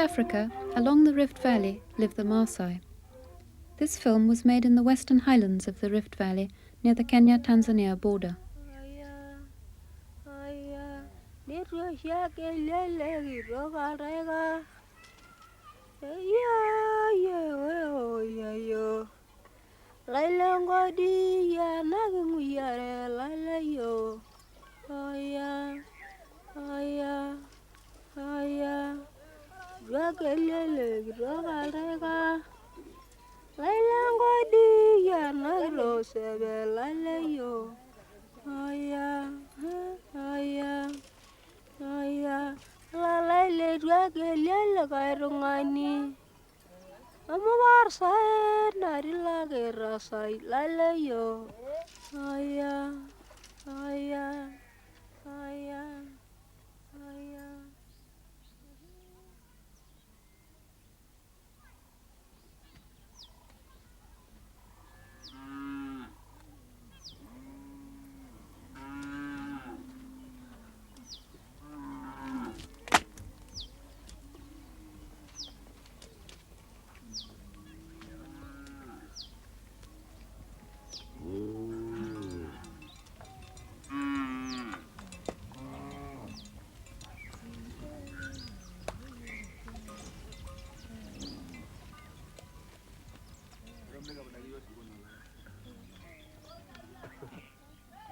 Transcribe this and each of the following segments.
Africa, along the Rift Valley, live the Maasai. This film was made in the western highlands of the Rift Valley near the Kenya-Tanzania border.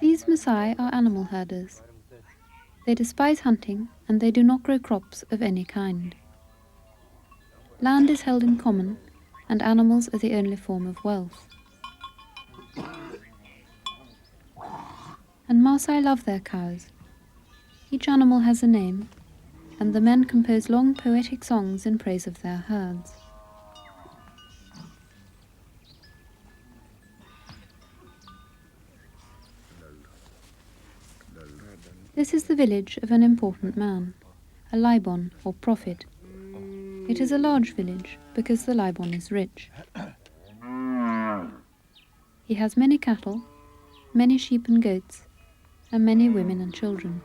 These Maasai are animal herders. They despise hunting and they do not grow crops of any kind. Land is held in common and animals are the only form of wealth. And Maasai love their cows. Each animal has a name, and the men compose long poetic songs in praise of their herds. This is the village of an important man, a Libon or prophet. It is a large village because the Libon is rich. He has many cattle, many sheep and goats, and many women and children.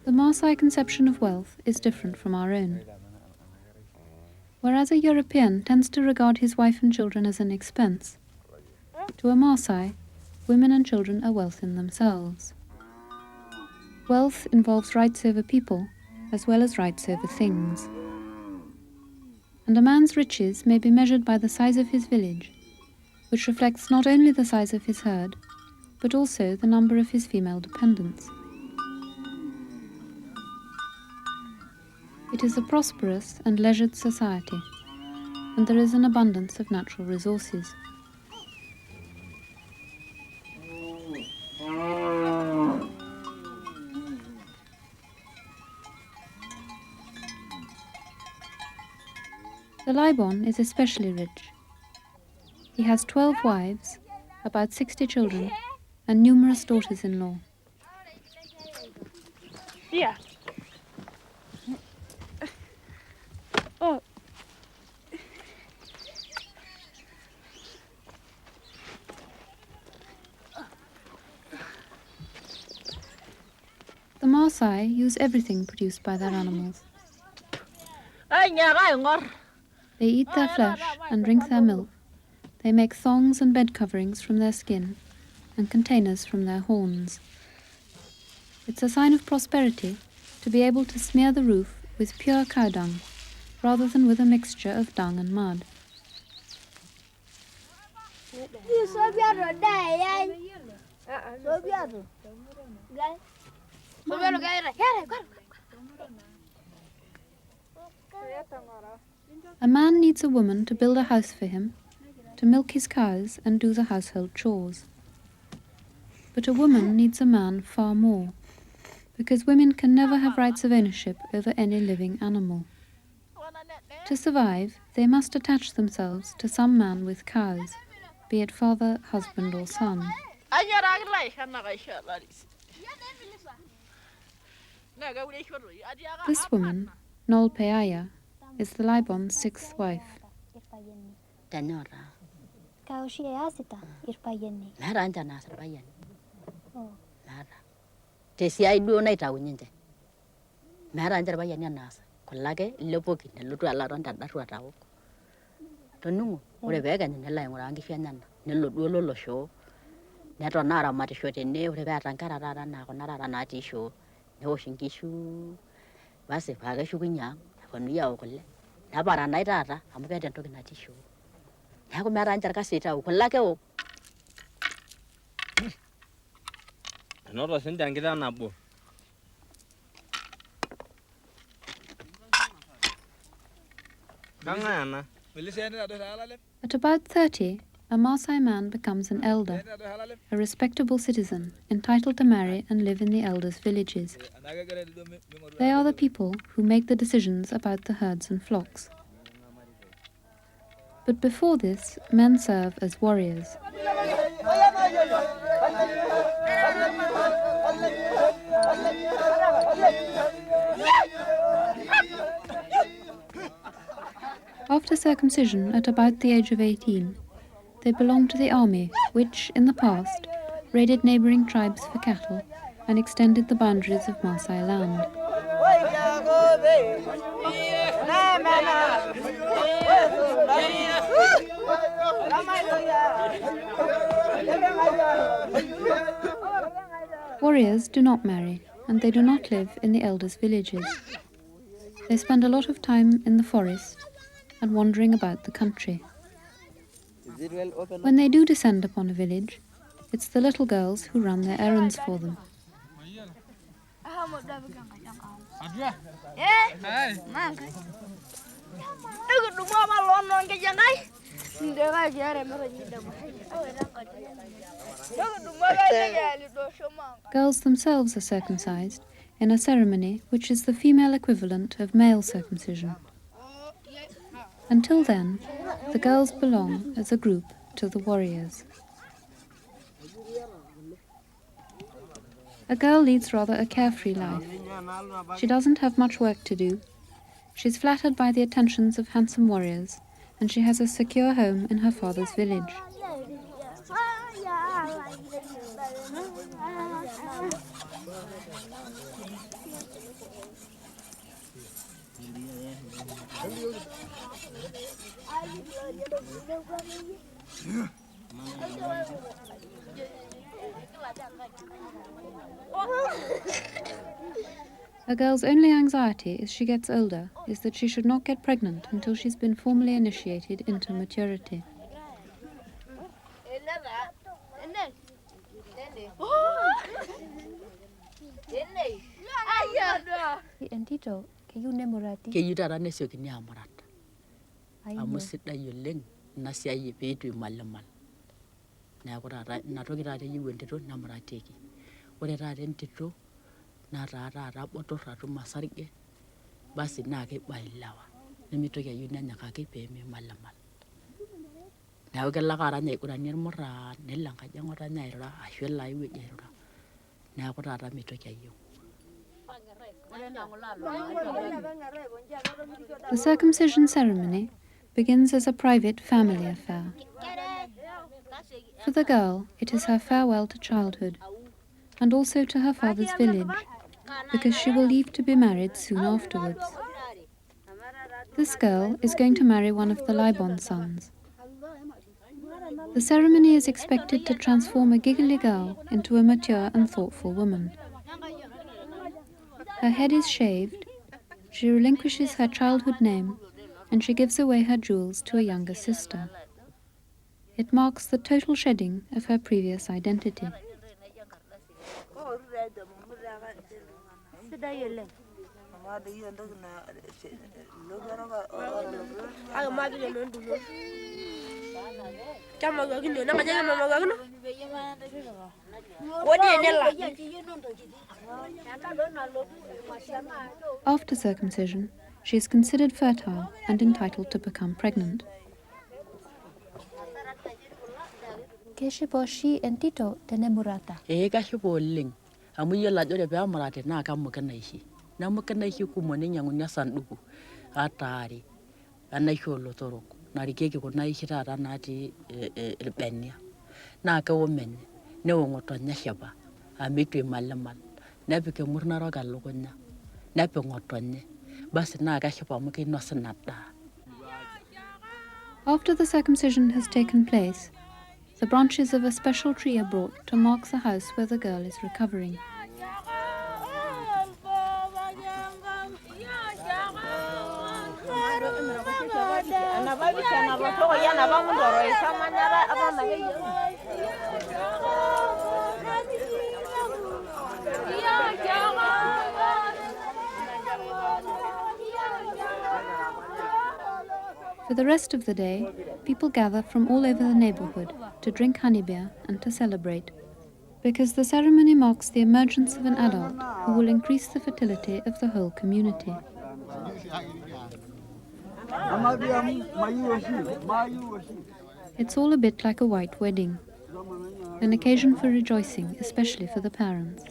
The Maasai conception of wealth is different from our own. Whereas a European tends to regard his wife and children as an expense, to a Maasai, women and children are wealth in themselves. Wealth involves rights over people, as well as rights over things. And a man's riches may be measured by the size of his village, which reflects not only the size of his herd, but also the number of his female dependents. It is a prosperous and leisured society, and there is an abundance of natural resources. The Libon is especially rich. He has 12 wives, about 60 children, and numerous daughters-in-law. Yeah. Oh. The Maasai use everything produced by their animals. They eat their flesh and drink their milk. They make thongs and bed coverings from their skin and containers from their horns. It's a sign of prosperity to be able to smear the roof with pure cow dung rather than with a mixture of dung and mud. A man needs a woman to build a house for him, to milk his cows and do the household chores. But a woman needs a man far more, because women can never have rights of ownership over any living animal. To survive, they must attach themselves to some man with cows, be it father, husband or son. This woman, Nol Peaya, is the Libon's sixth wife. tesiai duo naitaunye nche. Meeta nche irpayiani enaas. Kulo ake ilepoki nelotu alo aton tendaruat aok. Toning'o, ore peekenyu nelo aing'uraa nkishu enyenak, nelo duo loloshoo, neton aramatisho tene, ore peeta nkera taata enaa kuna taata natii shoo, newosh nkishu, basi paa keshukunye ang', neponunui aok kule, neparanai taata amu keeta entoki natii shoo. Neeku meeta nche orkasi oitau, kule ake eok. Enoto sinche enkiteng nabo. Kang'ai ena? At about 30, a Maasai man becomes an elder, a respectable citizen, entitled to marry and live in the elders' villages. They are the people who make the decisions about the herds and flocks. But before this, men serve as warriors. After circumcision at about the age of 18, they belong to the army, which, in the past, raided neighbouring tribes for cattle and extended the boundaries of Maasai land. Warriors do not marry, and they do not live in the elders' villages. They spend a lot of time in the forest and wandering about the country. When they do descend upon a village, it's the little girls who run their errands for them. Girls themselves are circumcised in a ceremony which is the female equivalent of male circumcision. Until then, the girls belong as a group to the warriors. A girl leads rather a carefree life. She doesn't have much work to do. She's flattered by the attentions of handsome warriors, and she has a secure home in her father's village. A girl's only anxiety as she gets older is that she should not get pregnant until she's been formally initiated into maturity. Keyieu taata nesiokini amurat. Amu sidai oleng ina siai peetu imalimal. Neeku taata ina toki taata eyieu entito nemuratieki. Ore taata entito nataa taata botorr atum osarge, basi naa keiba ilewa. Nemitoki ayieu nenyikaki peemimalimal. Neeku kelo ake arany aiguranie irmuran, nelo enkaji eng'otonye airura ashu elo ai wueji airura. Neeku taata mitoki ayieu. The circumcision ceremony begins as a private family affair. For the girl, it is her farewell to childhood, and also to her father's village, because she will leave to be married soon afterwards. This girl is going to marry one of the Libon sons. The ceremony is expected to transform a giggly girl into a mature and thoughtful woman. Her head is shaved, she relinquishes her childhood name, and she gives away her jewels to a younger sister. It marks the total shedding of her previous identity. After circumcision, she is considered fertile and entitled to become pregnant. Keshipa oshi entito tenemurata. Keshipa oleng. Amu iyiolo ajo ore peemurati naa kemuki inaishi. Nemuki inaishi kumok ninyang'uni esanduku ata are enaisho oolotorok narikieki kuna aishi taata natii irbenia. Naa kewo menye, newo ng'otonye eshipa amu itu imalimal. nepik emurna roga lukunya nepik ngotonye basi na kashipa muke nosinada. After the circumcision has taken place, the branches of a special tree are brought to mark the house where the girl is recovering. For the rest of the day, people gather from all over the neighborhood to drink honey beer and to celebrate, because the ceremony marks the emergence of an adult who will increase the fertility of the whole community. It's all a bit like a white wedding, an occasion for rejoicing, especially for the parents.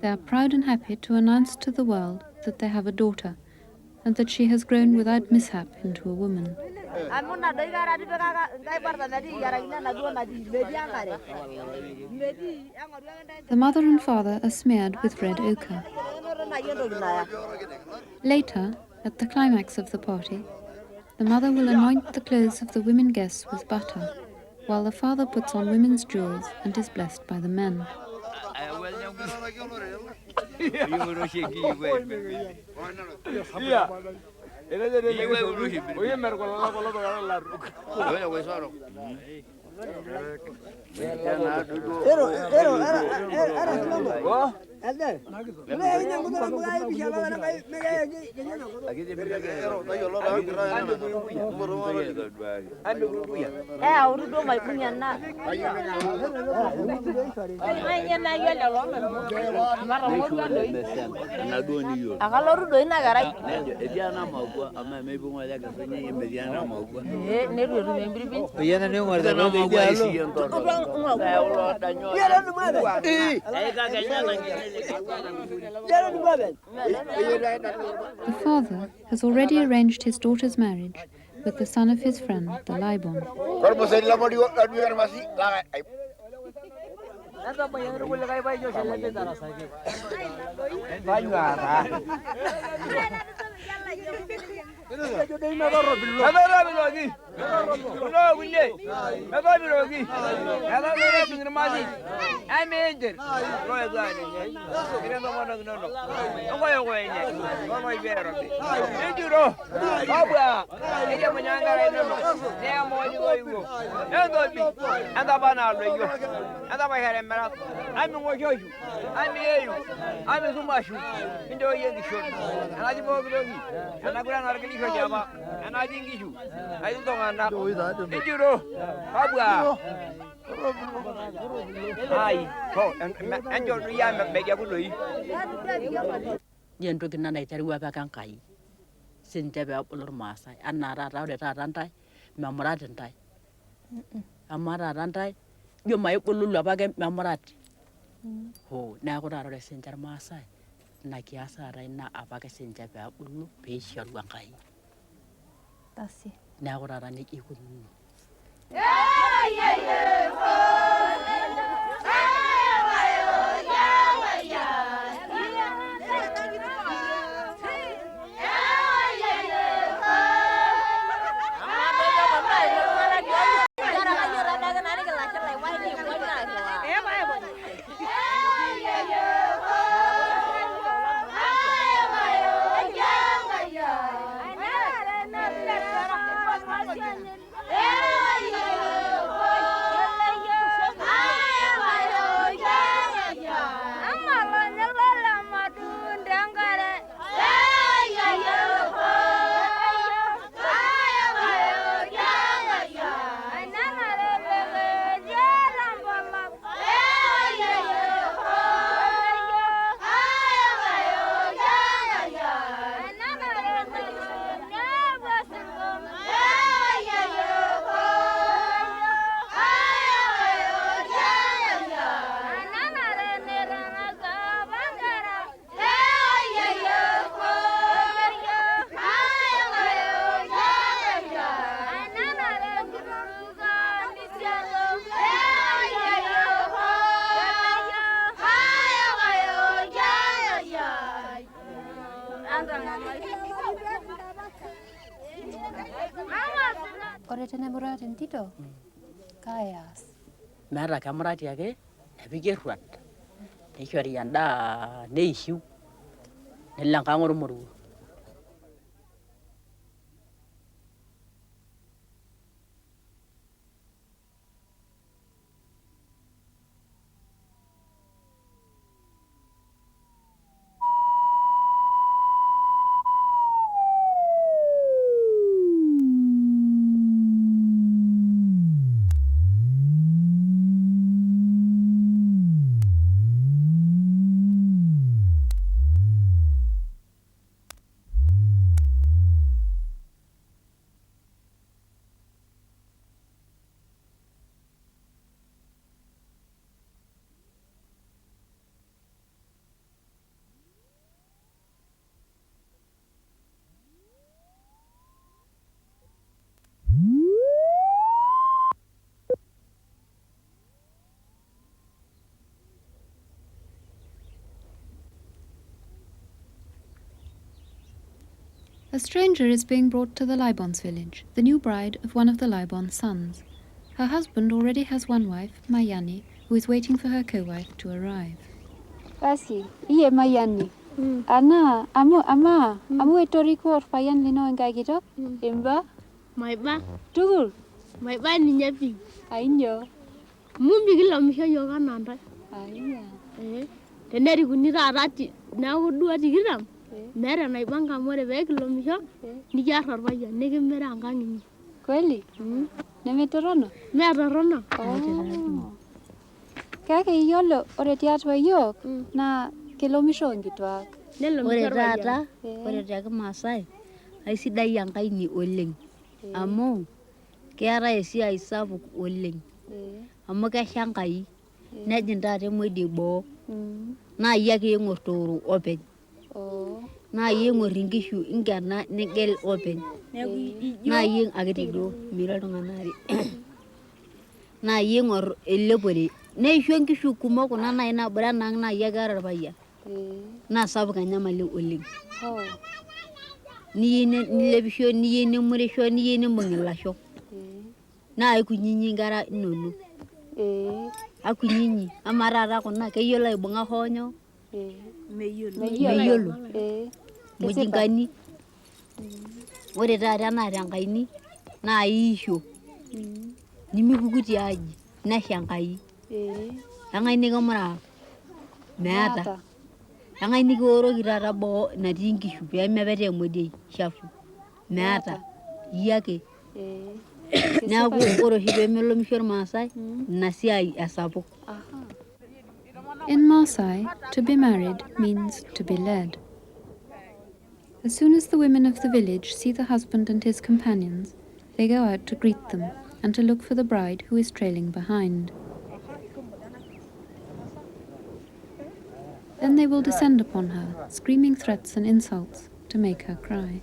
They are proud and happy to announce to the world that they have a daughter, and that she has grown without mishap into a woman. The mother and father are smeared with red ochre. Later, at the climax of the party, the mother will anoint the clothes of the women guests with butter, while the father puts on women's jewels and is blessed by the men. The father has already arranged his daughter's marriage with the son of his friend, the Laibon. Yentu kinana itari wabakan kai. Sinjabe apulur Maasai. Anara raude rantai, memorat rantai. Amara rantai, yo mai pululu abaga memorat. Ho, na ko raude sinjar Maasai. Na kiasa raina abaga sinjabe apulu peishar wankai. Tasi. Na ko rarani ikunu. tenemurati entito kaayas. Meeta kemurati ake nepiki erruat neishori endaa neishiu nelo enkang ormoruo. A stranger is being brought to the Libon's village, the new bride of one of the Libon's sons. Her husband already has one wife, Mayani, who is waiting for her co-wife to arrive. Basi, iye Mayani. Ana, amu etoriko orpayian lino enkai kitok? Imba? Maiba. Tugul? Maiba ninye pi. Ainyo? Mumbi kilomisho yiok anaa ntae. Aiya. Tenerikuni taata neeku duo tikitam, meeta enaibanga amu ore pee kilomisho nikiarr orpayian nikimira enkang inyi. Kweli? Nemetorono? Mee torrono. Kake iyiolo ore tiatua yiok naa kilomisho nkituak. Ore taata, ore te Kimaasai, aisidai enkaini oleng. Amu keetai esiai sapuk oleng. Amu kesha Enkai, nejing taata emodiei boo. Naa iyie ake ing'orr tooro openy. Naa iyie ing'orr inkishu inkena nigel openy. Naa iyie akiti duo mira iltung'anak are. Naa iyie ing'orr elepore. Neisho inkishu kumok kuna nai nabore enaang naa iyie ake eeta orpayian. Naa sapuk enyamali oleng. Niyieu nilepisho, niyieu nimurisho, niyieu nimbung' ilasho. Naa aikunyinyik inkera inonok. Akunyinyik. Amaa taata kuna keyiolo aibung'a hoo nyoo? Meyiolo. Mujingani. Ore taata ena tenkaini naa iisho. Nimipuku tiaji, nesha Enkai. Eng'ae nikimuraa? Meeta. Eng'ae nikioroki taata boo natii inkishu pee mepetaa emodiei chafu? Meeta. Iyie ake. Neeku ore oshi peemelomisho irmaasai, ina siai esapuk. In Maasai, to be married means to be led. As soon as the women of the village see the husband and his companions, they go out to greet them and to look for the bride who is trailing behind. Then they will descend upon her, screaming threats and insults to make her cry.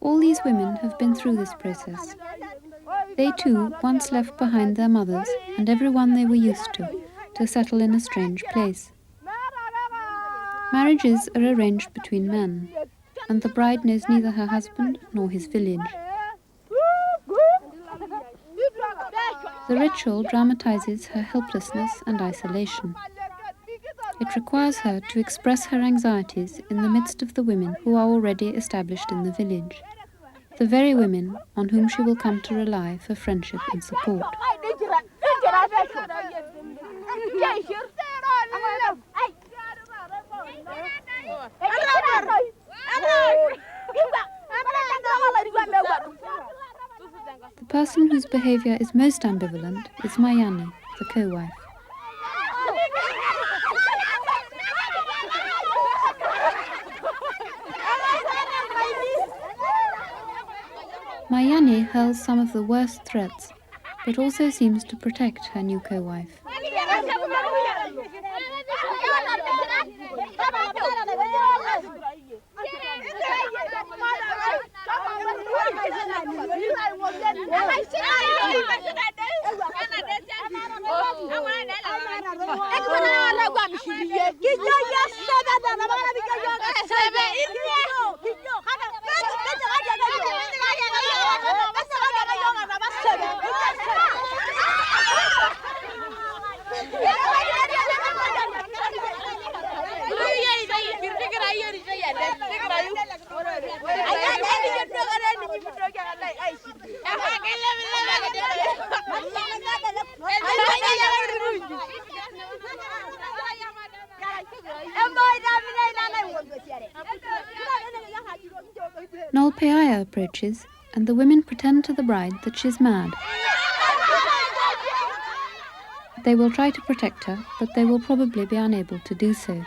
All these women have been through this process. They too once left behind their mothers and everyone they were used to settle in a strange place. Marriages are arranged between men, and the bride knows neither her husband nor his village. The ritual dramatizes her helplessness and isolation. It requires her to express her anxieties in the midst of the women who are already established in the village, the very women on whom she will come to rely for friendship and support. The person whose behavior is most ambivalent is Mayani, the co-wife. Mayani hurls some of the worst threats, but also seems to protect her new co-wife. Nolpeaya approaches, and the women pretend to the bride that she's mad. They will try to protect her, but they will probably be unable to do so.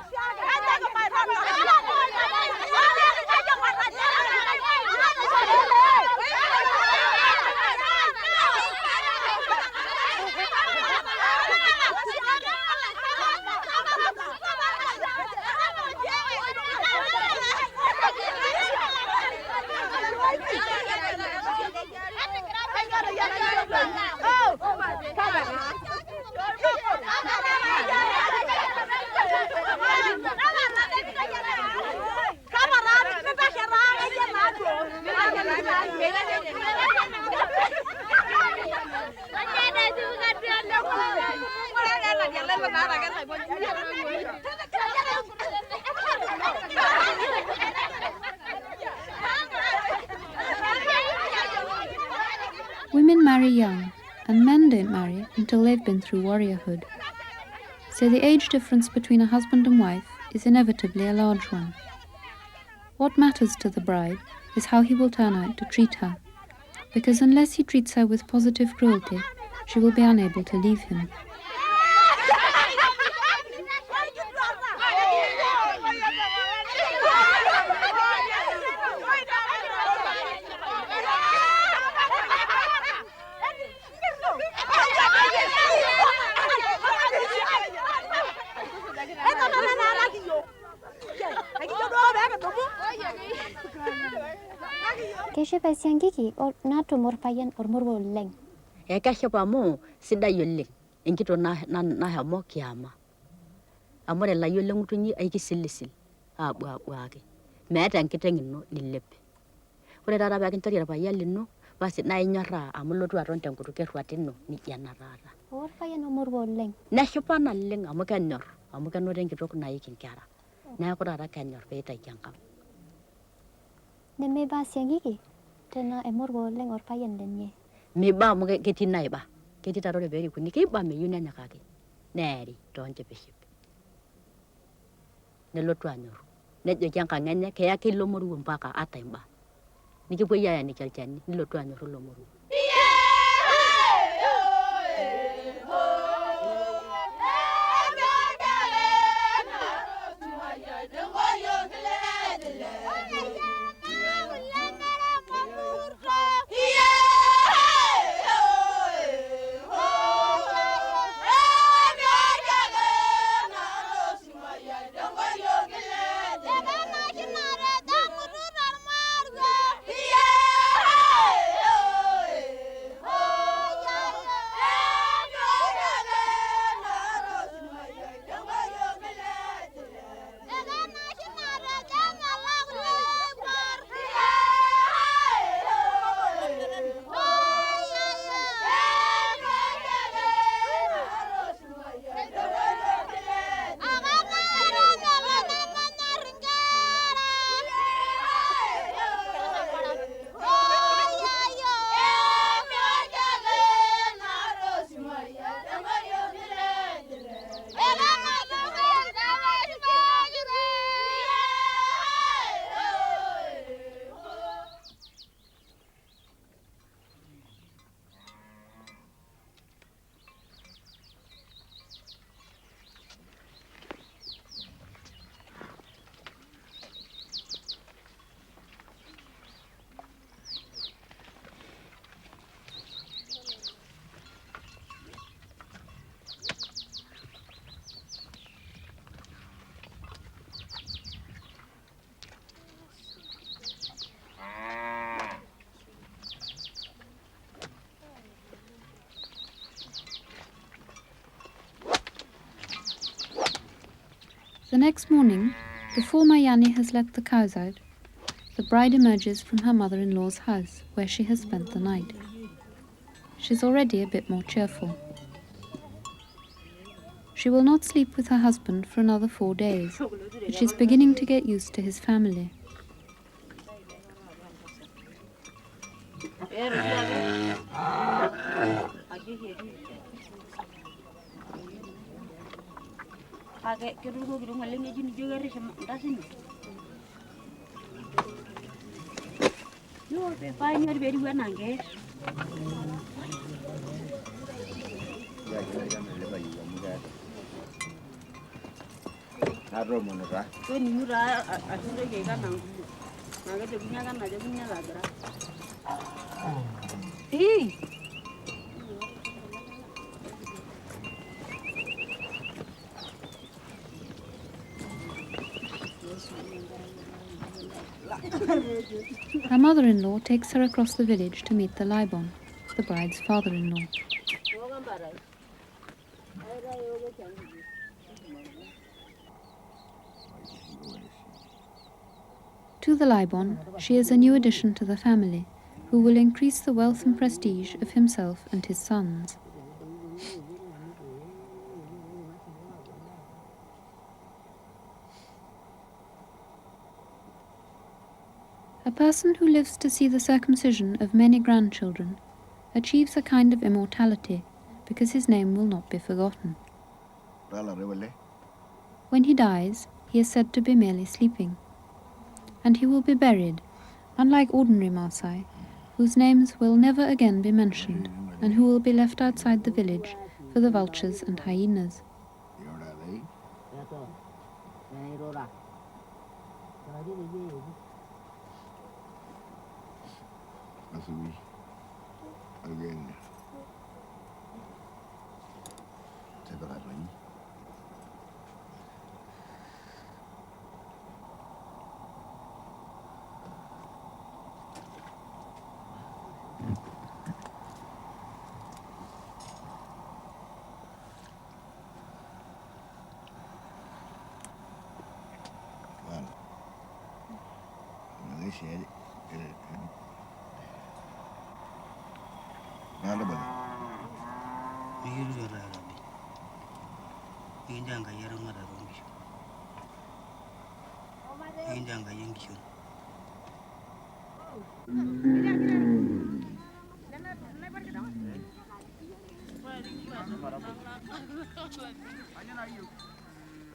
Women marry young, and men don't marry until they've been through warriorhood. So the age difference between a husband and wife is inevitably a large one. What matters to the bride is how he will turn out to treat her, because unless he treats her with positive cruelty, she will be unable to leave him. Keshipa siangiki or natu morpayan or morbo leng. Ekashipa mo sidai oleng enkito nahomo kiama. Amu ore ilayiok ng'utunyi aikisilisil aabuabuaki. Meeta enkiteng' ino nilep. Ore taata pee kinchori orpayian lino basi naa inyorraa amu ilotu aton tenkutuk erruat ino nijia ena taata. Orpayan morbo leng. Neshipa naleng amu kenyorr amu kenoto enkitok naiki nkera. Neeku taata kenyorr pee itaiki enkang. Nemeba siangiki tena emorbo leng orpayan lenye. Miba amu ketii naiba. Ketii taata ore pee erikuni kiba meyieu nenyikaki. Neeri toonchipiship. Nelotu anyorru. Nejoki enkang enye keyaki ilo moruo mpaka ata imba. Nikipuoi aayaniki olchani nilotu anyorru ilo moruo. next morning, before Mayani has let the cows out, the bride emerges from her mother-in-law's house, where she has spent the night. She's already a bit more cheerful. She will not sleep with her husband for another 4 days, but she's beginning to get used to his family. Her mother-in-law takes her across the village to meet the Laibon, the bride's father-in-law. To the Laibon, she is a new addition to the family, who will increase the wealth and prestige of himself and his sons. A person who lives to see the circumcision of many grandchildren achieves a kind of immortality, because his name will not be forgotten. When he dies, he is said to be merely sleeping, and he will be buried, unlike ordinary Maasai, whose names will never again be mentioned, and who will be left outside the village for the vultures and hyenas.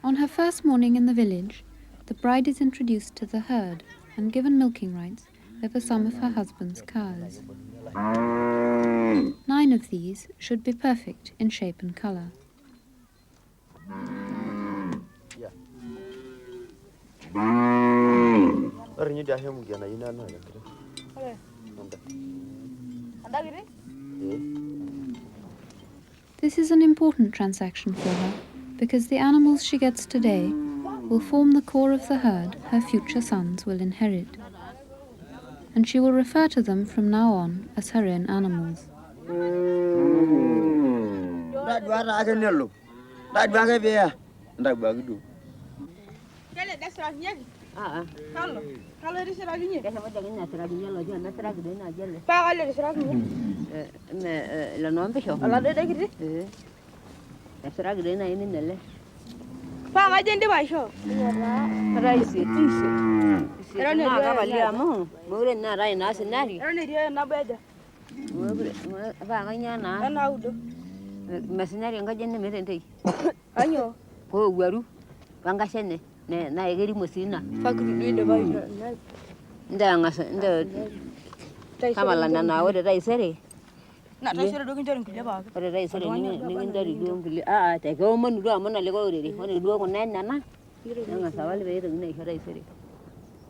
On her first morning in the village, the bride is introduced to the herd and given milking rights over some of her husband's cows. 9 of these should be perfect in shape and color. This is an important transaction for her, because the animals she gets today will form the core of the herd her future sons will inherit, and she will refer to them from now on as her own animals.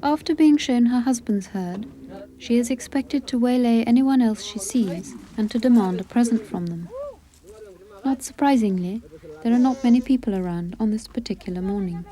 After being shown her husband's herd, she is expected to waylay anyone else she sees and to demand a present from them. Not surprisingly, there are not many people around on this particular morning.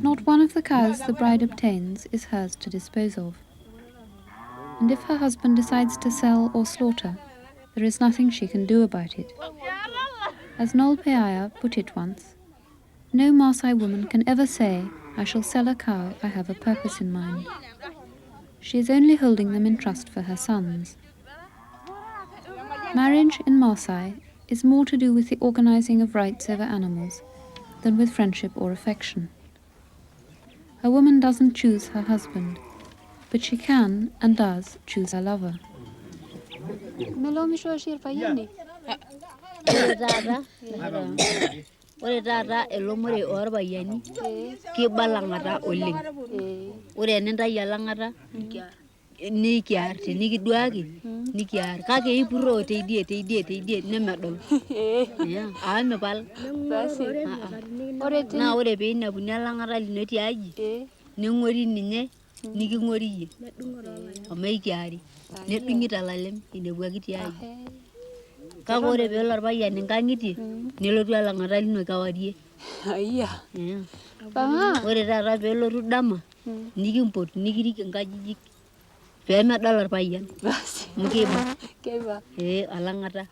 Not one of the cows the bride obtains is hers to dispose of. And if her husband decides to sell or slaughter, there is nothing she can do about it. As Nol Peaya put it once, no Maasai woman can ever say, I shall sell a cow, I have a purpose in mind. She is only holding them in trust for her sons. Marriage in Maasai is more to do with the organizing of rights over animals than with friendship or affection. A woman doesn't choose her husband, but she can and does choose her lover. Melomisho oshi irpayiani. Ore taata elomore orpayiani kibalang'ata oleng. Ore enintai elang'ata nikiar tenikiduaki nikiar kake ipurro teidie nemedol. Mipal. Naa ore piinepuni elang'ata lino tiaji ning'ori ninye niking'ori iyie amu ikiari nedung'i talalem inepuaki tiaji. Kake ore peelo orpayian inkang'itie nelotu elang'ata lino kewarie. Ore taata peelotu dama nikimpot nikirik inkajijik peemedol orpayian amu kiiba elang'ata.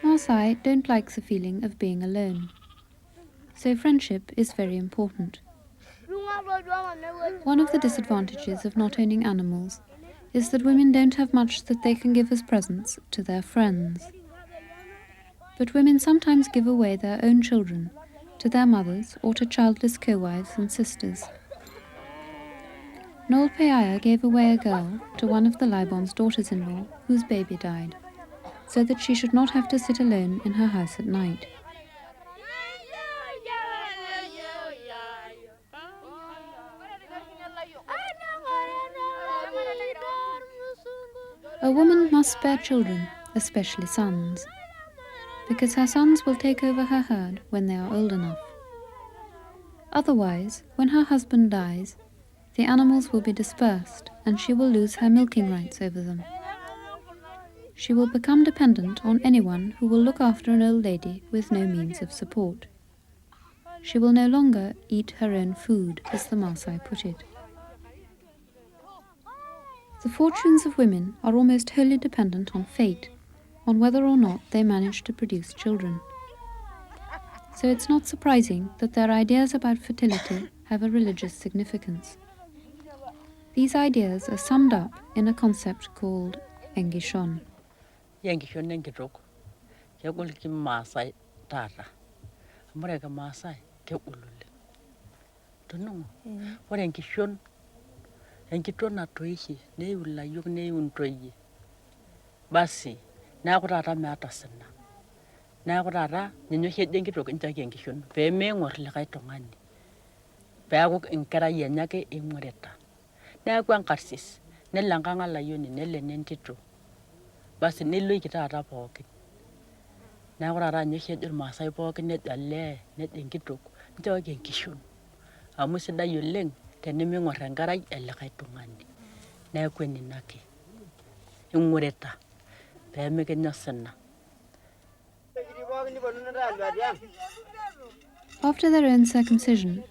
Maasai don't like the feeling of being alone, so friendship is very important. One of the disadvantages of not owning animals is that women don't have much that they can give as presents to their friends. But women sometimes give away their own children to their mothers or to childless co-wives and sisters. Nol Peaya gave away a girl to one of the Laibon's daughters-in-law whose baby died, so that she should not have to sit alone in her house at night. A woman must spare children, especially sons, because her sons will take over her herd when they are old enough. Otherwise, when her husband dies, the animals will be dispersed and she will lose her milking rights over them. She will become dependent on anyone who will look after an old lady with no means of support. She will no longer eat her own food, as the Maasai put it. The fortunes of women are almost wholly dependent on fate, on whether or not they manage to produce children. So it's not surprising that their ideas about fertility have a religious significance. These ideas are summed up in a concept called Engishon. Enkishon enkitok kegol kimaasai taata amu ore kimaasai kegol oleng. Toning'o ore enkishon enkitok natoishe neiu ilayiok neiu intoyie basi neeku taata meeta sina. Neeku taata ninye oshi ejo enkitok inchaki enkishon peemeing'orr likae tung'ani peeku enkerai enye ake eing'orita. Neeku enkarsis, nelo enkang' olayioni, nelo enentito. Basi neloiki taata pookin. Neeku taata ninye oshi ejo irmaasai pookin, nejo olee, nejo enkitok, nchooki enkishon. Amu sidai oleng teniming'or enkerai elikae tung'ani. Neeku enino ake. Ing'orita pee mikinya osina. After their own circumcision,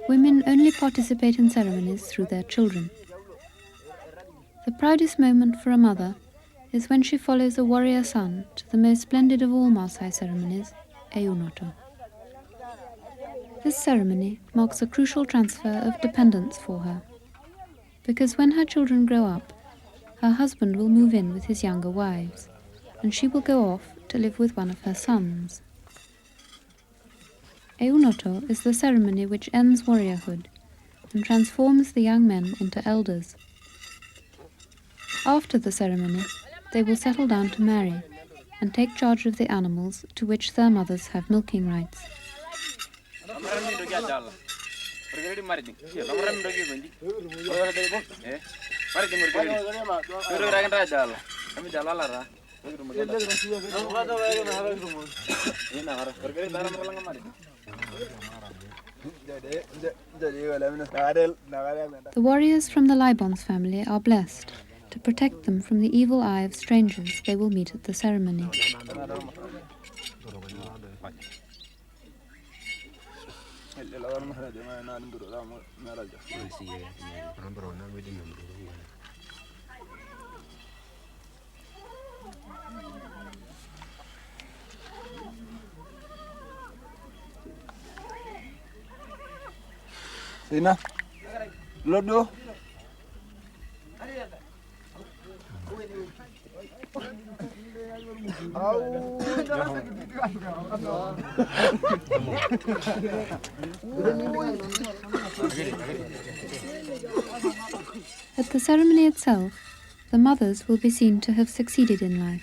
women only participate in ceremonies through their children. The proudest moment for a mother is when she follows a warrior son to the most splendid of all Maasai ceremonies, Eunoto. This ceremony marks a crucial transfer of dependence for her, because when her children grow up, her husband will move in with his younger wives, and she will go off to live with one of her sons. Eunoto is the ceremony which ends warriorhood and transforms the young men into elders. After the ceremony, they will settle down to marry and take charge of the animals to which their mothers have milking rights. The warriors from the Libon's family are blessed to protect them from the evil eye of strangers they will meet at the ceremony. Sina, Lodo. At the ceremony itself, the mothers will be seen to have succeeded in life.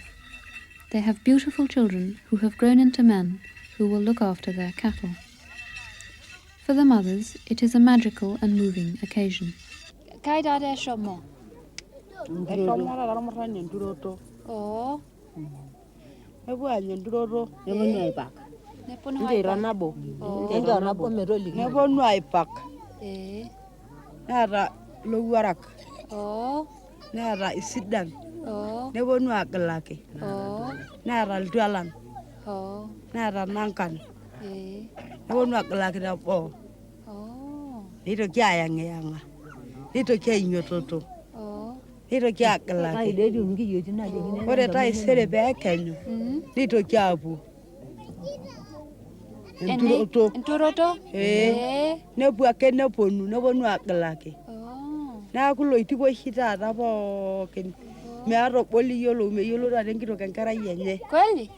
They have beautiful children who have grown into men who will look after their cattle. For the mothers, it is a magical and moving occasion. Oh. Neponu aipak. Neeta lowuarak. Neeta isidan. Neponu agilaki. Neeta iltualan. Neeta nankan. Neponu agilaki teboo. Nitoki ayang'iyang'a. Nitoki ainyototo. Nitoki agilaki. Ore taisere peekenyu, nitoki aapuo. Enturoto? Nepuo ake neponu agilaki. Neeku loitip oshi taata pookin. Meeta obo liyiolo, meyiolo taata enkitok enkerai enye. Kweli?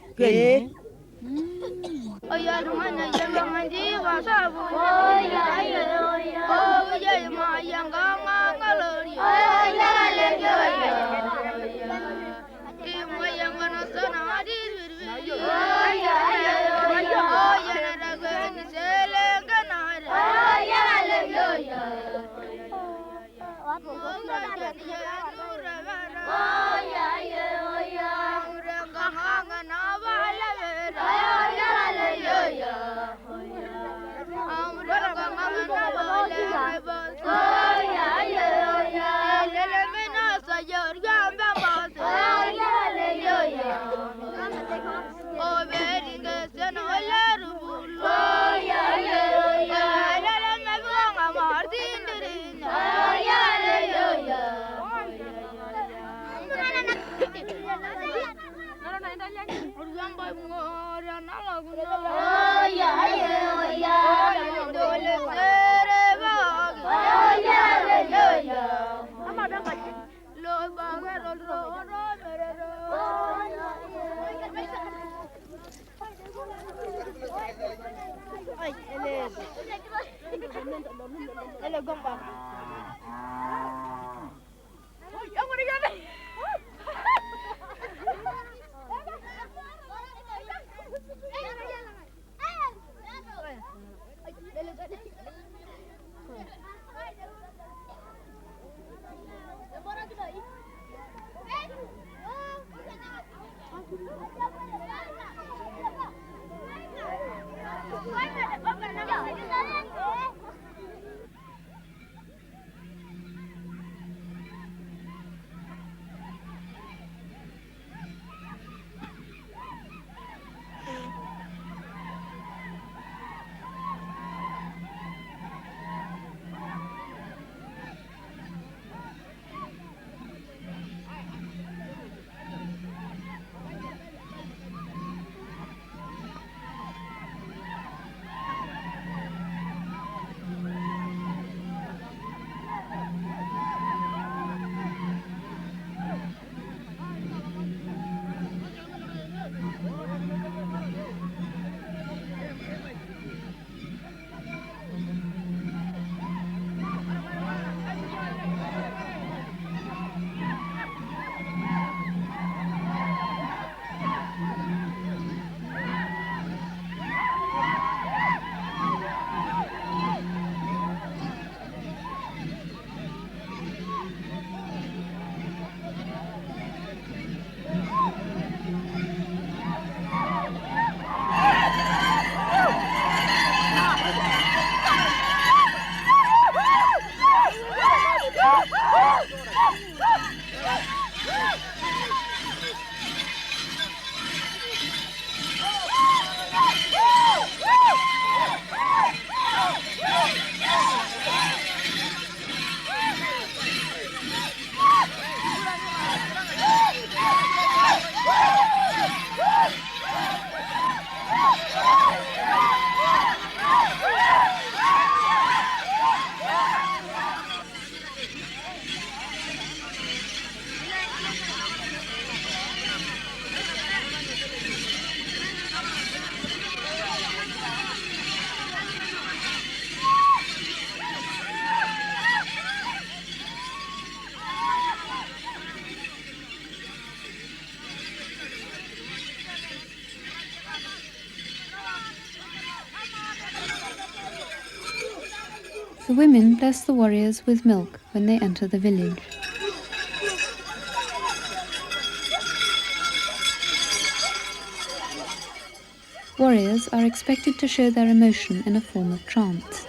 The women bless the warriors with milk when they enter the village. Warriors are expected to show their emotion in a form of trance.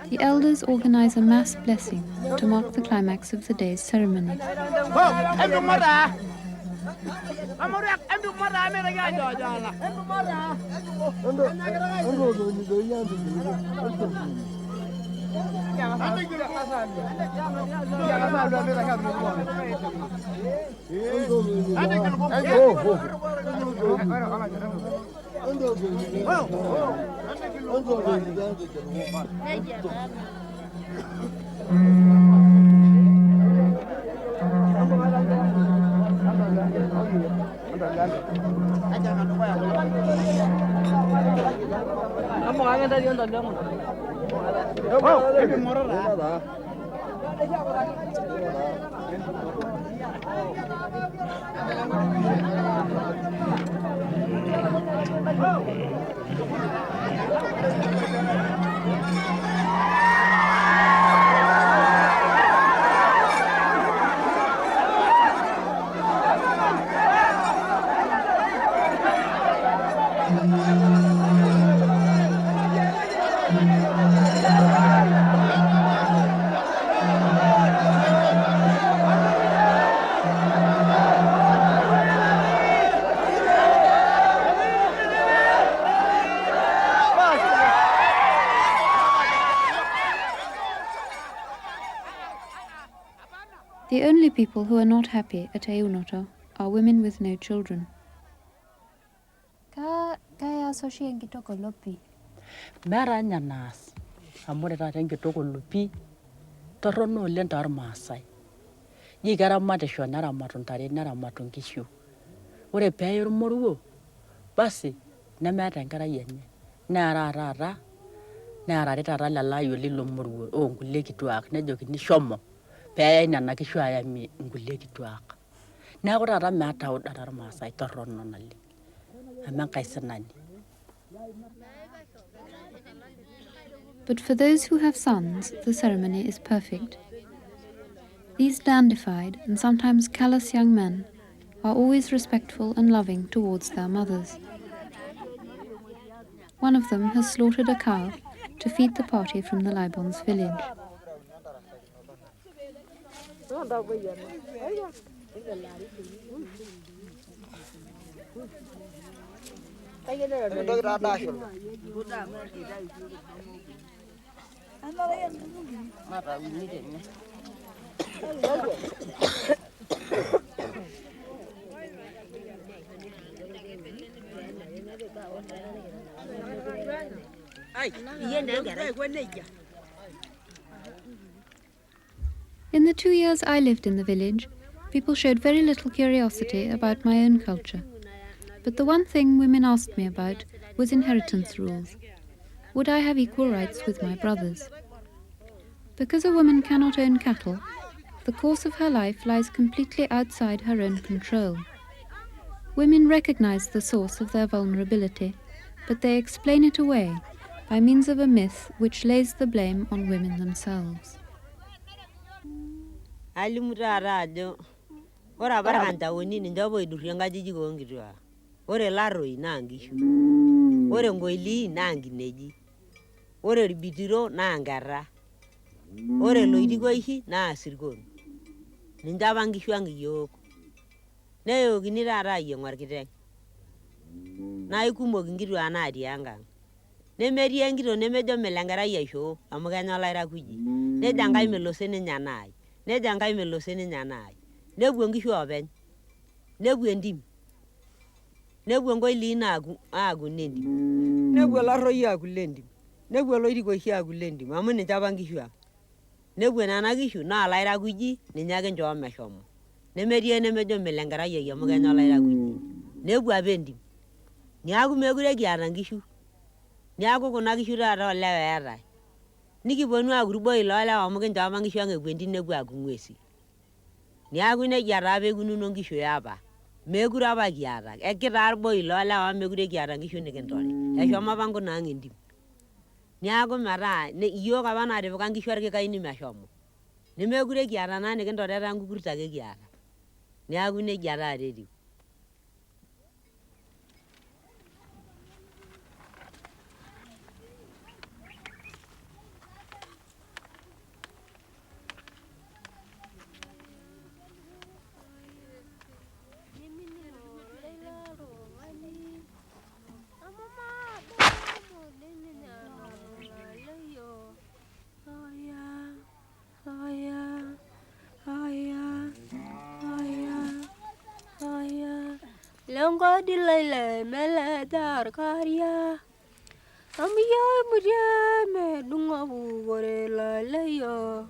The elders organize a mass blessing to mark the climax of the day's ceremony. The only people who are not happy at Eunoto are women with no children. Kaya soshi enkitoko lopi. Mera anya naas. Amu ore taata enkitoko lopi torrono oleng tormaasai. Ji keramatisho neramatu ntare neramatu nkishu. Ore peeye ormoruo basi nemeeta enkerai enye neera taata lelayo lilo moruo onkulie kituak nejokini shomo peeyai nena kishu ayami nkulie kituak. Neeku taata meeta uda tormaasai torrono naleng amu enkae sinani. But for those who have sons, the ceremony is perfect. These dandified and sometimes callous young men are always respectful and loving towards their mothers. One of them has slaughtered a cow to feed the party from the Libon's village. In the 2 years I lived in the village, people showed very little curiosity about my own culture. But the one thing women asked me about was inheritance rules. Would I have equal rights with my brothers? Because a woman cannot own cattle, the course of her life lies completely outside her own control. Women recognize the source of their vulnerability, but they explain it away by means of a myth which lays the blame on women themselves. Ore laroi na ngishu, ore ngoili na ngineji, ore ribitiro na ngara, ore loidigoishi na sirkon. Ninjaba ngishu angiyok. Neyo ginirara yengwar kiteng. Na ikumok ngiru anadi angang. Nemeri engiro nemejo melangara yesho, amuganya laira kuji. Neja ngai melosene nyanai, neja ngai melosene nyanai. Nebu ngishu oben. Nebu endim. Nebu ngoili na agu nendi. Nebu laroi agu lendi. Nebu loidigoishi agu lendi. Mamu ninjaba ngishu a. Nebu nana gishu na laira kuji, ninyage njo meshomo. Nemeri nemejo melangara yeye amuganya laira kuji. Nebu abendim. Niagu megure giara ngishu. Niagu kuna gishu rara olewe era. Nikiponu agurubo ilole amugenjo amangishu angegwendi nebu agu ngwesi. Niagu ne giara begunu no ngishu yaba. Megure aba giara. Ekira arbo ilole amegure giara ngishu nikentole. Eshoma bangu na ngendim. Niagu mara ne iyo kabana de ngishu arke kaini meshomo. Nimegure giara na nikentole rangu kurtage giara. Niagu ne giara aredi. Longo di lele mele dar karya Amiya muje me dunga bu gore la leyo